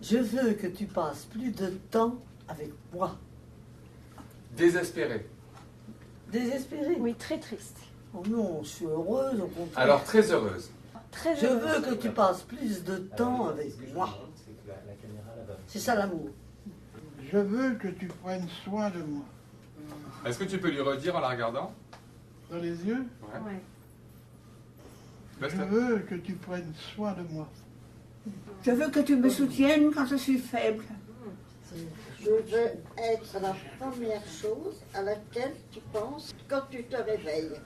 Je veux que tu passes plus de temps avec moi. Désespéré. Désespérée? Oui, très triste. Oh non, je suis heureuse au contraire. Alors très heureuse. Très Je heureuse. veux que tu passes plus de temps avec moi. C'est ça l'amour. Je veux que tu prennes soin de moi. Est-ce que tu peux lui redire en la regardant? Dans les yeux, Ouais. Ouais. je veux que tu prennes soin de moi. Je veux que tu me soutiennes quand je suis faible. Je veux être la première chose à laquelle tu penses quand tu te réveilles.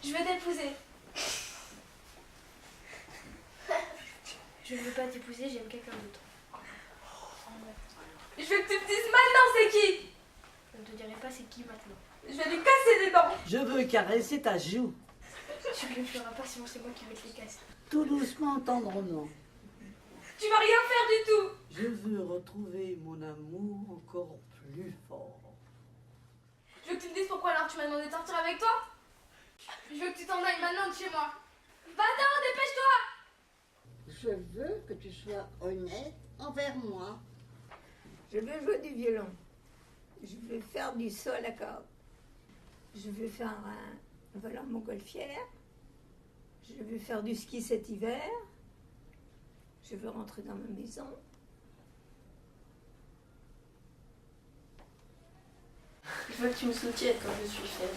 Je veux t'épouser. Je ne veux pas t'épouser, j'aime quelqu'un d'autre. Je veux que tu me dises maintenant c'est qui. Je ne te dirai pas c'est qui maintenant. Je vais lui casser les dents. Je veux caresser ta joue, Tu ne le feras pas sinon c'est moi qui vais te les casser. tout doucement, tendrement. Tu vas rien faire du tout. Je veux retrouver mon amour encore plus fort. Je veux que tu me dises pourquoi alors tu m'as demandé de sortir avec toi. Je veux que tu t'en ailles maintenant de chez moi. Va-t'en, dépêche-toi. Je veux que tu sois honnête envers moi. Je veux jouer du violon. Je veux faire du saut à la corde. Je veux faire un vol en montgolfière. Je veux faire du ski cet hiver. Je veux rentrer dans ma maison. Je veux que tu me soutiennes quand je suis faible.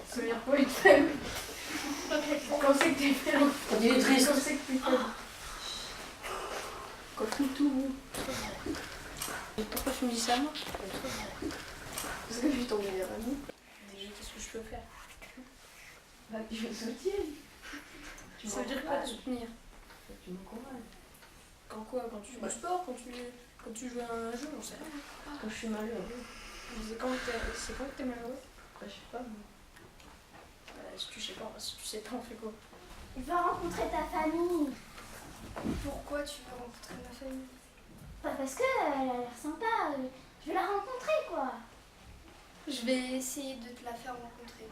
Ça veut dire quoi être faible? Quand c'est que t'es faible? Quand il est triste. Quand c'est que t'es faible? Quand tout. Pourquoi tu me dis ça moi? Parce que je suis ton meilleur ami. Déjà, qu'est-ce que je peux faire? Bah, je me soutiens. Ça veut dire quoi te soutenir? Tu me convaincs. Quand quoi? Quand tu joues au sport? Quand tu joues à un jeu? On sait rien. Quand je suis malheureux. C'est quand que t'es malheureux? Bah, je sais pas. Si tu sais pas, on fait quoi? Je veux rencontrer ta famille. Pourquoi tu veux rencontrer ma famille? Pas parce qu'elle a l'air sympa. Je veux la rencontrer, quoi. Je vais essayer de te la faire rencontrer.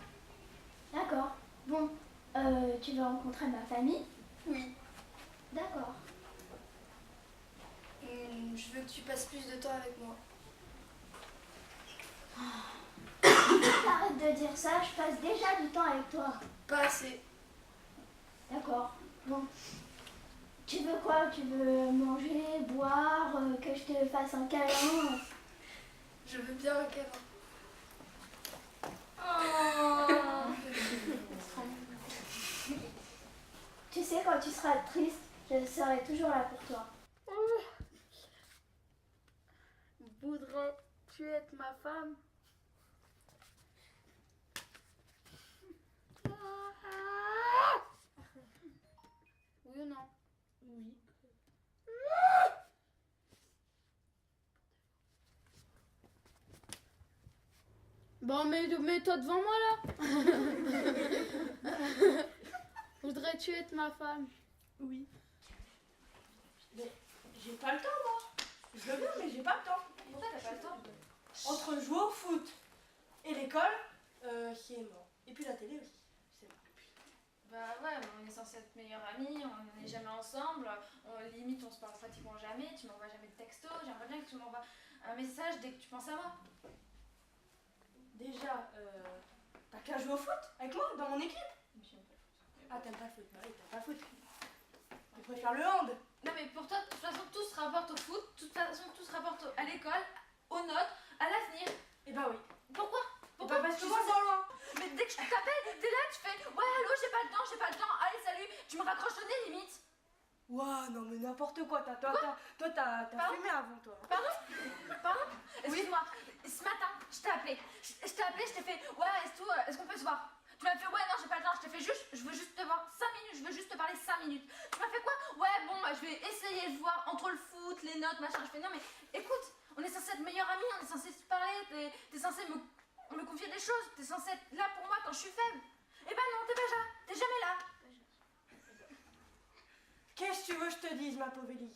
D'accord. Bon, tu veux rencontrer ma famille? Oui. D'accord. Je veux que tu passes plus de temps avec moi. Arrête de dire ça, je passe déjà du temps avec toi. Pas assez. D'accord. Bon. Tu veux quoi? Tu veux manger, boire, que je te fasse un câlin? Je veux bien un câlin. Tu sais, quand tu seras triste, je serai toujours là pour toi. Voudrais-tu être ma femme? Oui ou non? Oui. Bon, mets-toi devant moi là. Voudrais-tu être ma femme? Oui. Mais j'ai pas le temps, moi. Je le veux, mais j'ai pas le temps. Pourquoi t'as pas le temps? Entre jouer au foot et l'école, qui est mort. Et puis la télé aussi. C'est mort. Bah ouais, mais on est censé être meilleurs amis, on n'est jamais ensemble, limite on se parle pratiquement jamais, tu m'envoies jamais de texto, j'aimerais bien que tu m'envoies un message dès que tu penses à moi. Déjà, t'as qu'à jouer au foot avec moi, dans mon équipe. J'aime pas le foot. Ah, t'aimes pas le foot? Bah oui, t'aimes pas le foot. Tu préfères le hand. Non mais pour toi, de toute façon tout se rapporte au foot, de toute façon tout se rapporte à l'école, aux notes, à l'avenir. Eh bah oui. Pourquoi? Et bah parce que moi, c'est loin. Mais dès que je t'appelle, t'es là, tu fais ouais allô, j'ai pas le temps, allez salut, tu me raccroches le nez limite. Ouah, non mais n'importe quoi. Toi, t'as fumé avant, toi. Pardon? Excuse-moi, ce matin, je t'ai appelé, je t'ai fait ouais, est-ce qu'on peut se voir? Tu m'as fait ouais non j'ai pas le temps, je t'ai fait juste, je veux juste te voir 5 minutes, je veux juste te parler 5 minutes. Tu m'as fait quoi? Ouais bon bah je vais essayer de voir entre le foot, les notes, machin. Je fais non mais écoute, on est censé être meilleurs amis, on est censé se parler, t'es censé me confier des choses, t'es censé être là pour moi quand je suis faible. Eh ben non, t'es jamais là. Qu'est-ce que tu veux que je te dise, ma pauvre Ellie?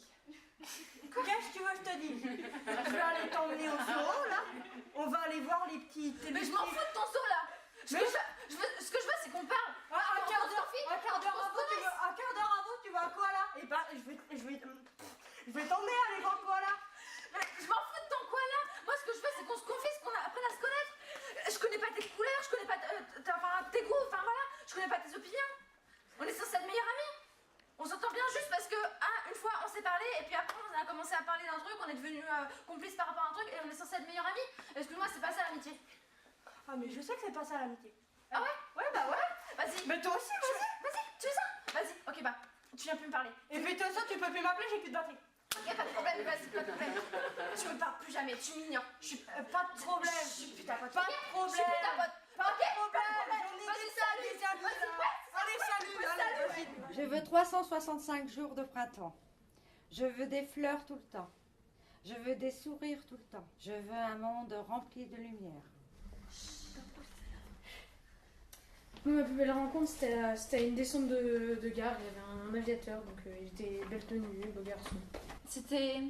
Qu'est-ce que tu veux que je te dise? Je vais aller t'emmener au zoo, là. On va aller voir les petits Mais je m'en fous de ton zoo là. Ce que je veux, c'est qu'on parle. Un quart d'heure avant, je connais pas tes goûts, enfin voilà, je connais pas tes opinions. On est censé être meilleurs amis. On s'entend bien juste parce que, une fois on s'est parlé, et puis après on a commencé à parler d'un truc, on est devenus complices par rapport à un truc, et on est censé être meilleurs amis. Excuse-moi, c'est pas ça l'amitié. Ah, mais je sais que c'est pas ça l'amitié. Ah ouais? Ouais, bah ouais. Vas-y. Mais toi aussi, vas-y. Vas-y, tu veux ça? Vas-y, ok, bah, tu viens plus me parler. Et puis toi, ça, tu peux plus m'appeler, j'ai plus de batterie. Ok, pas de problème, vas-y, pas de problème. Tu me parles plus jamais, tu m'ignores. Je suis Pas de problème. Je suis plus ta pote. Pas de Je suis problème. plus ta pote. Pas Ok, de problème. j'en ai Vas-y, des salut, salut. Allez, salut. Allez, Je veux 365 jours de printemps. Je veux des fleurs tout le temps. Je veux des sourires tout le temps. Je veux un monde rempli de lumière. Ma plus belle rencontre, c'était à une descente de gare. Il y avait un aviateur, donc il était belle tenue, beau garçon. C'était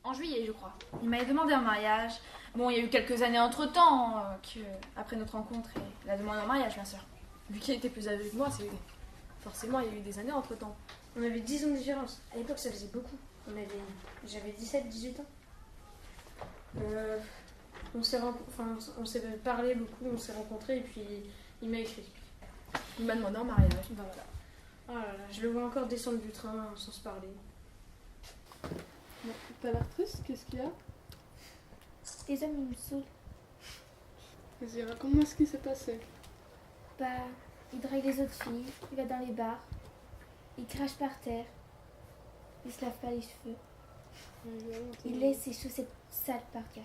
en juillet, je crois. Il m'avait demandé en mariage. Bon, il y a eu quelques années entre-temps, après notre rencontre, et il a demandé en mariage, bien sûr. Vu qu'il était plus âgé que moi, forcément, il y a eu des années entre temps. On avait 10 ans de différence. À l'époque, ça faisait beaucoup. J'avais 17-18 ans. On s'est parlé beaucoup, on s'est rencontrés, et puis il m'a écrit. Il m'a demandé en mariage. Ben voilà. Oh là là, je le vois encore descendre du train sans se parler. Bon, t'as l'air triste, qu'est-ce qu'il y a? Les hommes, ils me saoulent. Vas-y, raconte-moi ce qui s'est passé. Bah, il drague les autres filles, il va dans les bars, il crache par terre, il se lave pas les cheveux, il laisse ses chaussettes sales par terre.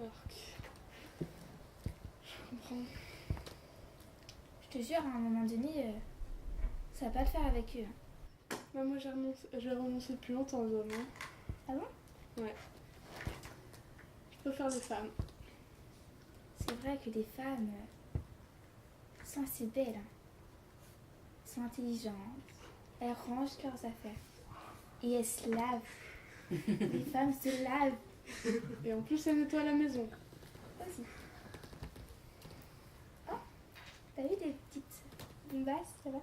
Arc. Je comprends. Je te jure, à un moment donné, ça va pas le faire avec eux. Bah, moi j'ai renoncé depuis longtemps aux hommes. Ah bon? Ouais. Je préfère les femmes. C'est vrai que les femmes sont assez belles, hein. Sont intelligentes, elles rangent leurs affaires. Et elles se lavent. Les femmes se lavent. Et en plus, elles nettoient la maison. Vas-y. Oh, t'as vu des petites bombasses, ça va?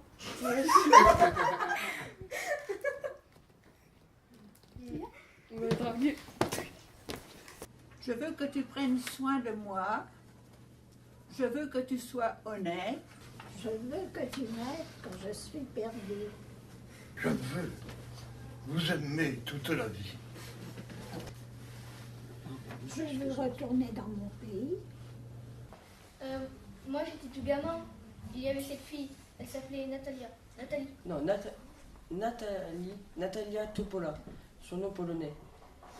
On va draguer. Je veux que tu prennes soin de moi. Je veux que tu sois honnête. Je veux que tu m'aides quand je suis perdue. Je veux vous aimer toute la vie. Je veux retourner dans mon pays. Moi j'étais tout gamin. Il y avait cette fille. Elle s'appelait Nathalie. Non, Natalia Topola, son nom polonais.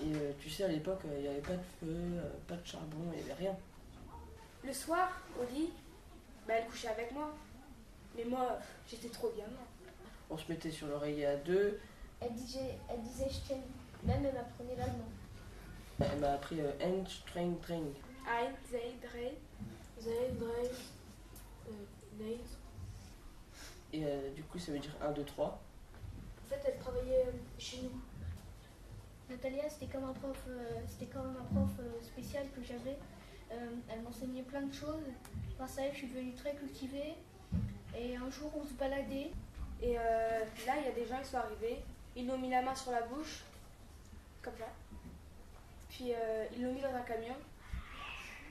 Et tu sais, à l'époque, il n'y avait pas de feu, pas de charbon, il n'y avait rien. Le soir, au lit, elle couchait avec moi. Mais moi, j'étais trop gamin. On se mettait sur l'oreiller à deux. Elle disait je t'aime. Même elle m'apprenait l'allemand. Elle m'a appris Ein, Streng, Treng. Ein, zwei, drei, nein. Et du coup, ça veut dire 1, 2, 3. En fait, elle travaillait chez nous. Natalia, c'était comme un prof spécial que j'avais. Elle m'enseignait plein de choses. Grâce à elle, je suis devenue très cultivée. Et un jour, on se baladait. Et là, il y a des gens qui sont arrivés. Ils l'ont mis la main sur la bouche, comme ça. Puis ils l'ont mis dans un camion.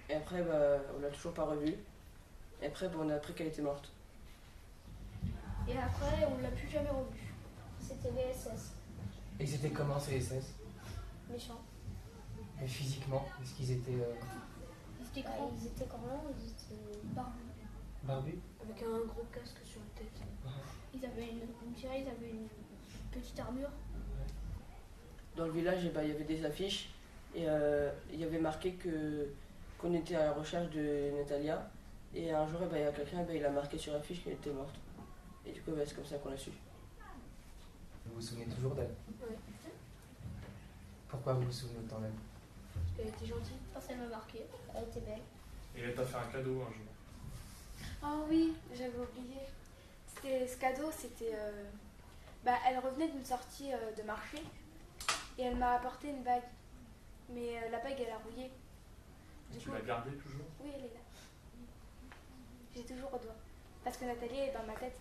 Et après, on l'a toujours pas revue. Et après, on a appris qu'elle était morte. Et après, on l'a plus jamais revue. C'était les SS. Et c'était comment ces SS? Méchants. Mais physiquement, est-ce qu'ils étaient Ils étaient grands, ils étaient barbus. barbus? Avec un gros casque sur la tête. Ils avaient une petite armure. Dans le village, il y avait des affiches. Et il y avait marqué qu'on était à la recherche de Natalia. Et un jour, il y a quelqu'un, il a marqué sur l'affiche qu'elle était morte. Et du coup, c'est comme ça qu'on l'a su. Vous vous souvenez toujours d'elle? Oui. Pourquoi vous vous souvenez autant d'elle? Parce qu'elle était gentille. Parce qu'elle m'a marqué. Elle était belle. Et elle t'a fait un cadeau un jour. Oh oui, j'avais oublié. Ce cadeau, c'était... elle revenait d'une sortie de marché et elle m'a apporté une bague. Mais la bague, elle a rouillé. Et tu l'as gardée toujours? Oui, elle est là. J'ai toujours au doigt. Parce que Nathalie est dans ma tête.